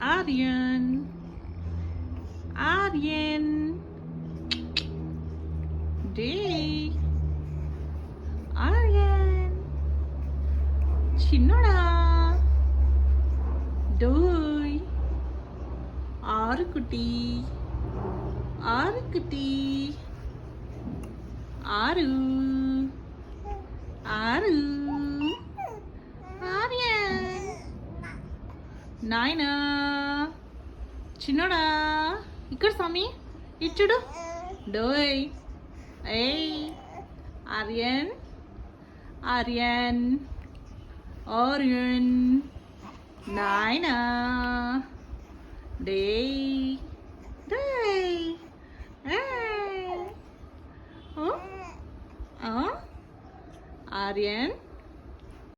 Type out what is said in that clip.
Aryan Aryan day Aryan చిన్నోడా డోయ్ ఆరుకుటి ఆరుకుటి ఆరు ఆరు ఆర్యన్ నాయనా చిన్నోడా ఇక్కడ స్వామి ఇచ్చుడు డోయ్ ఏయ్ ఆర్యన్ ఆర్యన్ ఆర్యన్ నాయనా డే డే ఆర్యన్